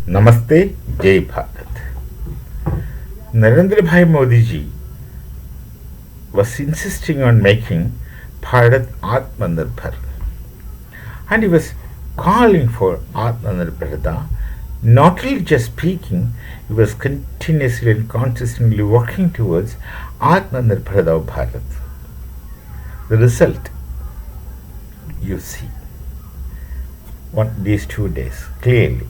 Namaste, Jai Bharat. Narendra Modi ji was insisting on making Bharat Atmanirbhar, and he was calling for Atmanirbharta. Not only just speaking, he was continuously and consistently working towards Atmanirbharta of Bharat. The result you see these 2 days clearly.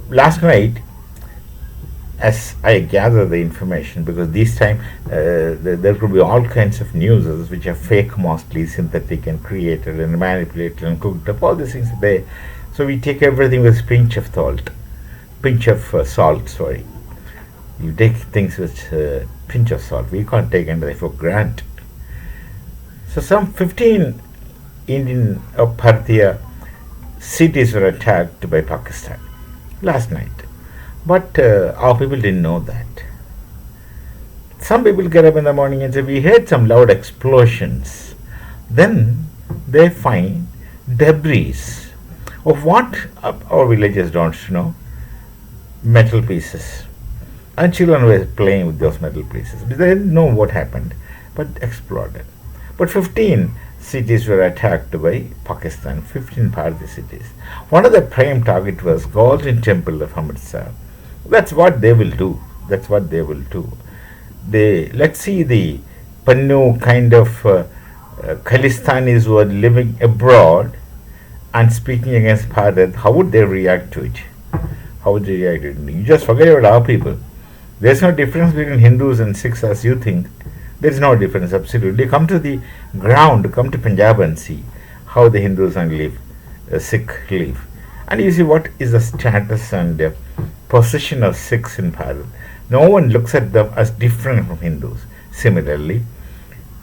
Last night, as I gather the information, because this time there could be all kinds of news which are fake, mostly synthetic and created and manipulated and cooked up, all these things there. So we take everything with a pinch of salt. Sorry, you take things with a pinch of salt. We can't take anything for granted. So some 15 Indian Bharatiya cities were attacked by Pakistan last night. But our people didn't know that. Some people get up in the morning and say, we heard some loud explosions. Then they find debris of what our villagers don't know, metal pieces. And children were playing with those metal pieces. They didn't know what happened, but exploded. But 15 cities were attacked by Pakistan, 15 Bharati cities. One of the prime target was Golden Temple of Amritsar. That's what they will do. Let's see the Pannu kind of Khalistanis who are living abroad and speaking against Bharat. How would they react to it? You just forget about our people. There's no difference between Hindus and Sikhs as you think. There's no difference, absolutely. Come to the ground, come to Punjab and see how the Hindus and Sikh live. And you see what is the status and position of Sikhs in Bharat. No one looks at them as different from Hindus. Similarly,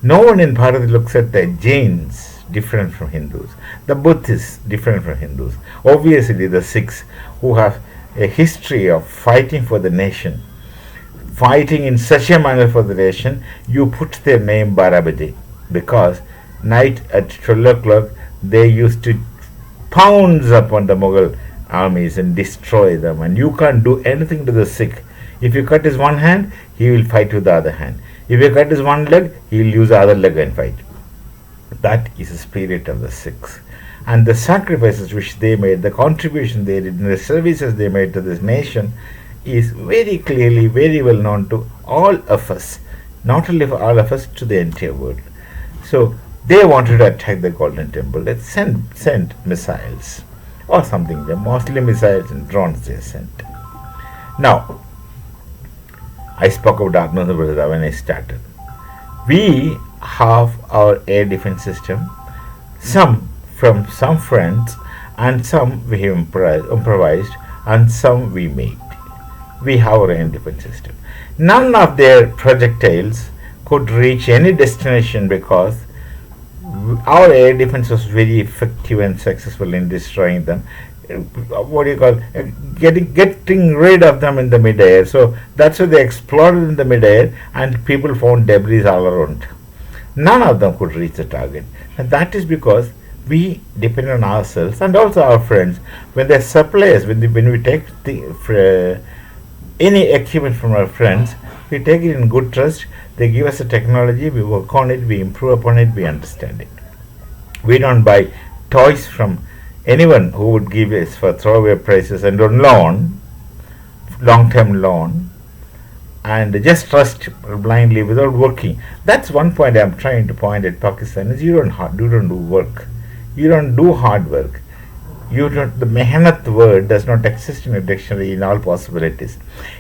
no one in Bharat looks at the Jains different from Hindus, the Buddhists different from Hindus. Obviously, the Sikhs who have a history of fighting for the nation, fighting in such a manner for the nation, you put their name Barabaji, because night at 12 o'clock they used to pounce upon the Mughal armies and destroy them, and you can't do anything to the Sikh. If you cut his one hand, he will fight with the other hand. If you cut his one leg, he will use the other leg and fight. That is the spirit of the Sikhs. And the sacrifices which they made, the contribution they did, and the services they made to this nation is very clearly, very well known to all of us. Not only for all of us, to the entire world. So they wanted to attack the Golden Temple. They sent missiles or something. They're mostly missiles and drones they sent. Now, I spoke about Atmanirbhar when I started. We have our air defense system, some from some friends, and some we have improvised, and some we made. We have our air defense system. None of their projectiles could reach any destination because our air defense was very effective and successful in destroying them. Getting rid of them in the midair. So that's why they exploded in the midair, and people found debris all around. None of them could reach the target, and that is because we depend on ourselves and also our friends. When they supply us, when we take any equipment from our friends, we take it in good trust. They give us the technology, we work on it, we improve upon it, we understand it. We don't buy toys from anyone who would give us for throwaway prices and on loan, long-term loan, and just trust blindly without working. That's one point I'm trying to point at Pakistan is you don't do work. You don't do hard work. The mehnat word does not exist in a dictionary in all possibilities.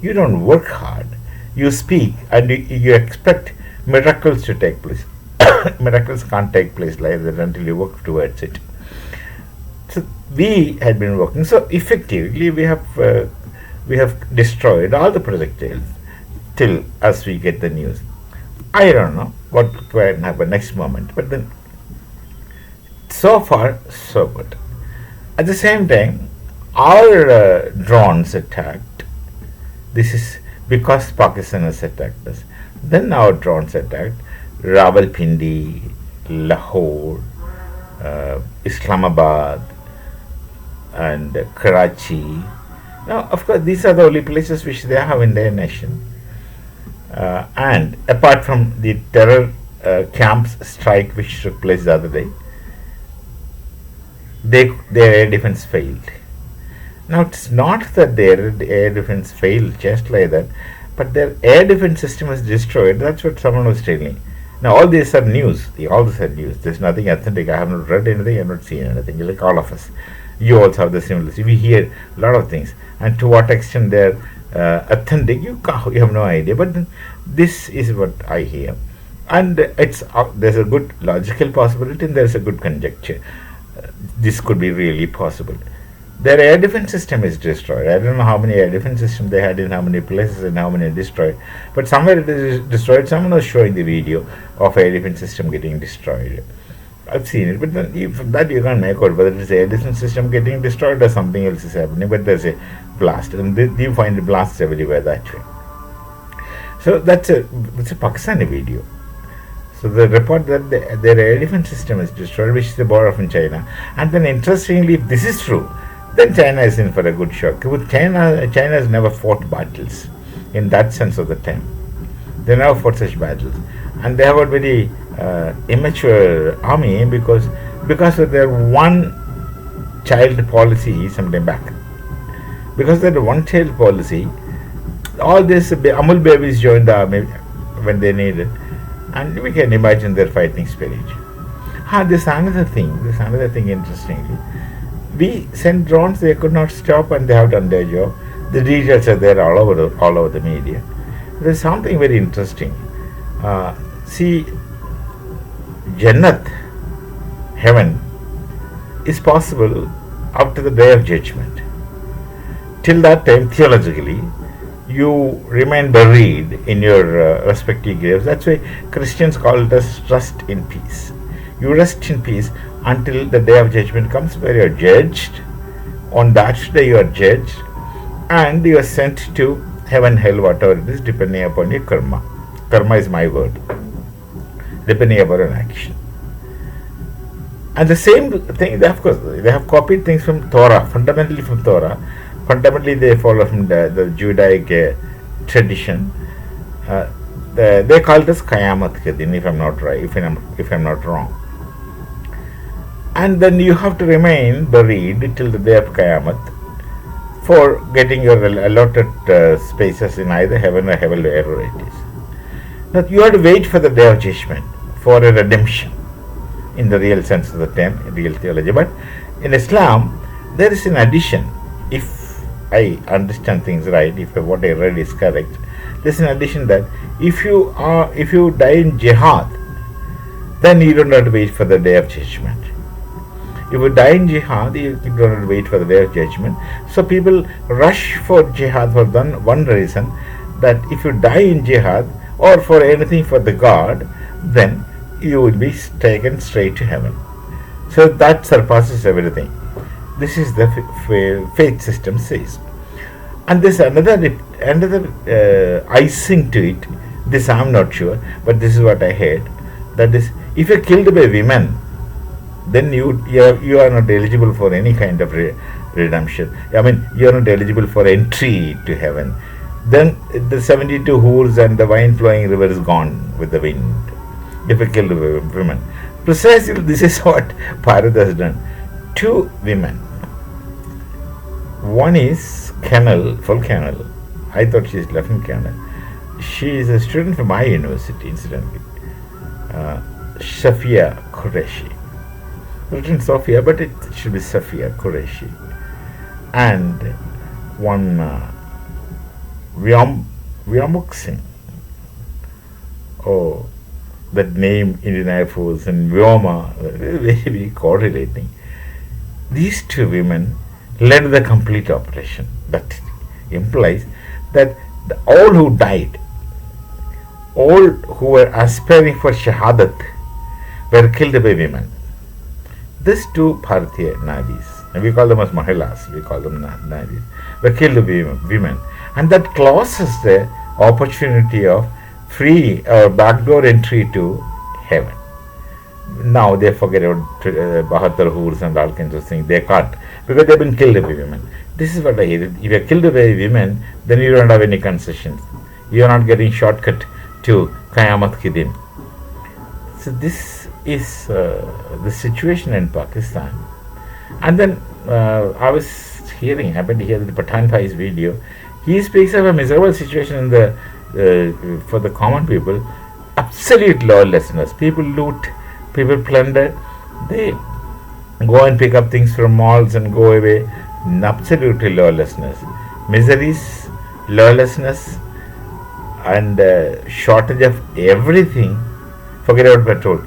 You don't work hard. You speak and you expect miracles to take place. Miracles can't take place like that until you work towards it. So we had been working so effectively. We have destroyed all the projectiles till as we get the news. I don't know what will happen next moment, but then so far so good. At the same time, our drones attacked. This is because Pakistan has attacked us. Then our drones attacked Rawalpindi, Lahore, Islamabad, and Karachi. Now, of course, these are the only places which they have in their nation. And apart from the terror camps strike which took place the other day, their air defense failed. Now, it's not that their air defense failed just like that, but their air defense system is destroyed. That's what someone was telling. Now, all these are news. All these are news. There's nothing authentic. I have not read anything. I have not seen anything. Like all of us, you also have the similar. We hear a lot of things, and to what extent they're authentic, you have no idea. But then, this is what I hear, and it's there's a good logical possibility, and there's a good conjecture. This could be really possible. Their air defense system is destroyed. I don't know how many air defense systems they had in how many places and how many destroyed. But somewhere it is destroyed. Someone was showing the video of air defense system getting destroyed. I've seen it, but then from that you can't make out whether it's air defense system getting destroyed or something else is happening. But there's a blast, and you find the blasts everywhere that way. So that's a Pakistani video. So the report that their air defense system is destroyed, which they borrow from China. And then interestingly, if this is true, then China is in for a good shock. With China has never fought battles in that sense of the term. They never fought such battles, and they have a very immature army because of their one-child policy sometime back. Because of their one-child policy, all these Amul babies joined the army when they needed, and we can imagine their fighting spirit. There's another thing. Interestingly. We sent drones, they could not stop, and they have done their job. The details are there all over the media. There's something very interesting. See, Jannat, heaven, is possible up to the day of judgment. Till that time, theologically, you remain buried in your respective graves. That's why Christians call it as rest in peace. You rest in peace until the day of judgment comes, where you are judged. On that day you are judged, and you are sent to heaven, hell, whatever it is, depending upon your karma. Karma is my word. Depending upon an action. And the same thing, of course, they have copied things from Torah, fundamentally from Torah. Fundamentally they follow from the Judaic tradition. They call it as Qayamat Kedin, if I'm not right, if I'm not wrong. And then you have to remain buried till the day of Qayamat for getting your allotted spaces in either heaven or hell, wherever it is. Now you have to wait for the day of judgment, for a redemption, in the real sense of the term, real theology. But in Islam, there is an addition. If I understand things right, if what I read is correct, there is an addition that if you die in jihad, then you don't have to wait for the day of judgment. If you die in jihad, you don't have to wait for the day of judgment. So people rush for jihad for one reason, that if you die in jihad or for anything for the God, then you will be taken straight to heaven. So that surpasses everything. This is the faith system says. And there's another icing to it. This I'm not sure, but this is what I heard. That is, if you're killed by women, then you are not eligible for any kind of redemption. I mean, you are not eligible for entry to heaven. Then the 72 whores and the wine flowing river is gone with the wind. If you kill women, precisely this is what Bharat has done. 2 women. One is full colonel. I thought she is lieutenant colonel. She is a student from my university, incidentally. Safia Qureshi. Written Sophia, but it should be Safia Qureshi. And one Vyamuk Singh. Oh, that name, Indian Air Force and Vyoma, very correlating. These 2 women led the complete operation. That implies that all who died, all who were aspiring for Shahadat, were killed by women. These 2 Bharatiya Nadis, and we call them as Mahilas, we call them Nadis, were killed by women. And that closes the opportunity of free or backdoor entry to heaven. Now they forget about Bahadur Hoods and all kinds of things. They can't because they've been killed by women. This is what I hear. If you're killed by women, then you don't have any concessions. You're not getting shortcut to Qayamat Kidin. So this is the situation in Pakistan. And then I was happened to hear the Pathan Bhai's video. He speaks of a miserable situation in the for the common people. Absolute lawlessness. People loot, people plunder. They go and pick up things from malls and go away. Absolutely lawlessness. Miseries, lawlessness, and shortage of everything. Forget about petrol.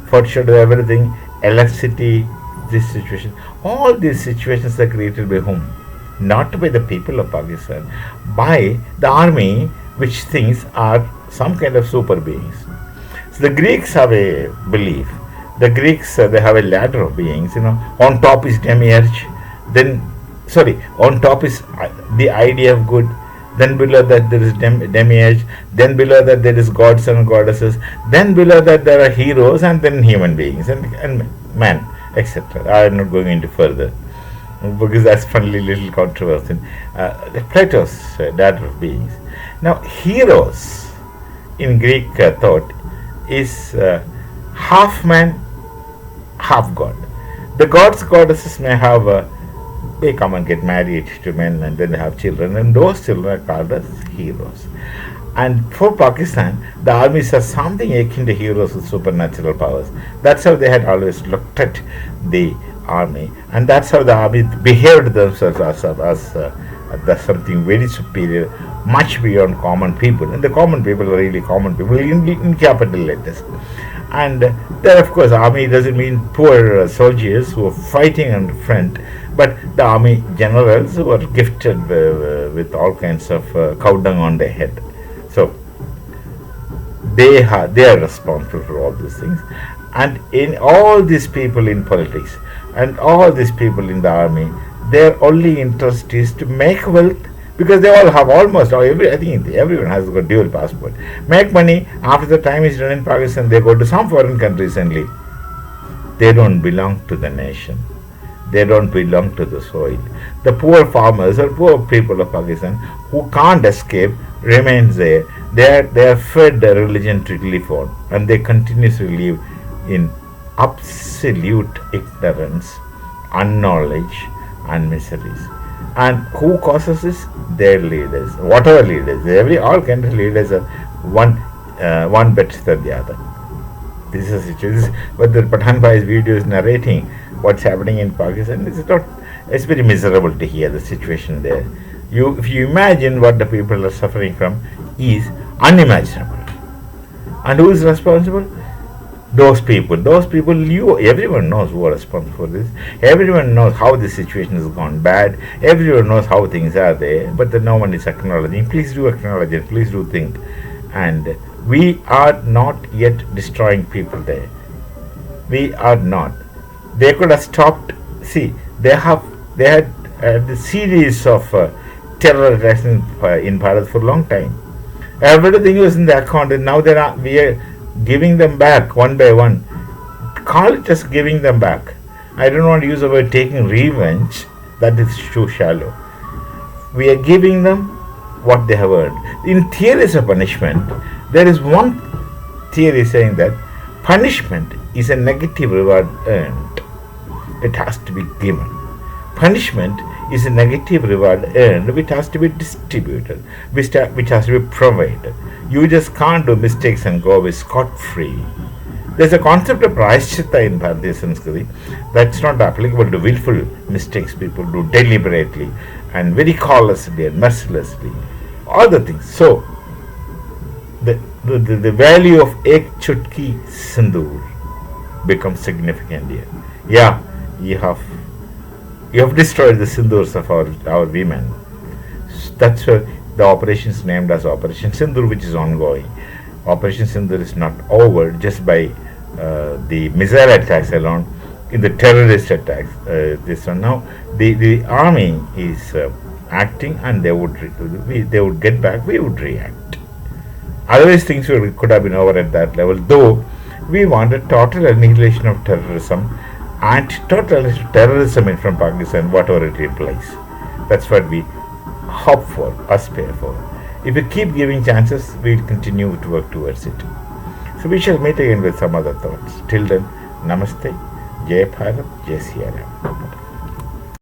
Shortage of everything, electricity, this situation. All these situations are created by whom? Not by the people of Pakistan, by the army, which thinks are some kind of super beings. So the Greeks have a belief. The Greeks they have a ladder of beings. On top is demiurge, then on top is the idea of good. Then below that there is demiurge. Then below that there is gods and goddesses. Then below that there are heroes, and then human beings and man, etc. I am not going into further because that's funny little controversy. Plato's ladder of beings. Now heroes in Greek thought is half man, half god. The gods goddesses may have they come and get married to men and then they have children, and those children are called as heroes. And for Pakistan, the armies are something akin to heroes with supernatural powers. That's how they had always looked at the army, and that's how the army behaved themselves as something very superior, much beyond common people. And the common people are really common people in capital letters. And there, of course, army doesn't mean poor soldiers who are fighting on the front, but the army generals who are gifted with all kinds of cow dung on their head. So they are responsible for all these things. And in all these people in politics and all these people in the army, their only interest is to make wealth, because they all have I think everyone has got dual passport. Make money. After the time is done in Pakistan, they go to some foreign countries and live. They don't belong to the nation. They don't belong to the soil. The poor farmers or poor people of Pakistan who can't escape remains there. They are fed the religion to live on, and they continuously live in absolute ignorance, unknowledge, and miseries. And who causes this? Their leaders, whatever leaders. All kinds of leaders are one better than the other. This is a situation. But the Pathan Bhai's video is narrating what's happening in Pakistan. It's very miserable to hear the situation there. If you imagine what the people are suffering from, is unimaginable. And who is responsible? Those people, everyone knows who are responsible for this. Everyone knows how the situation has gone bad. Everyone knows how things are there, but no one is acknowledging. Please do acknowledge it. Please do think. And we are not yet destroying people there. We are not. They could have stopped. See, they had the series of terror attacks in Bharat for a long time. Everything was in the account, and now we are giving them back one by one. Call it just giving them back. I don't want to use the word taking revenge. That is too shallow. We are giving them what they have earned. In theories of punishment, there is one theory saying that punishment is a negative reward earned. It has to be given. Punishment is a negative reward earned which has to be distributed, which has to be provided. You just can't do mistakes and go away scot-free. There's a concept of prayashchitta in Bharatiya Sanskriti that's not applicable to willful mistakes people do deliberately and very callously and mercilessly. All the things. So, the value of ek chutki sindoor becomes significant here. Yeah, you have destroyed the sindoors of our women. That's why the operation is named as Operation Sindoor, which is ongoing. Operation Sindoor is not over just by the missile attacks alone, in the terrorist attacks. This one now, the army is acting, and they would get back. We would react. Otherwise, things could have been over at that level. Though We want a total annihilation of terrorism and total annihilation of terrorism in from Pakistan, whatever it implies. That's what we hope for, aspire for. If we keep giving chances, we will continue to work towards it. So we shall meet again with some other thoughts. Till then, Namaste, Jai Bharat, Jai Siya Ram.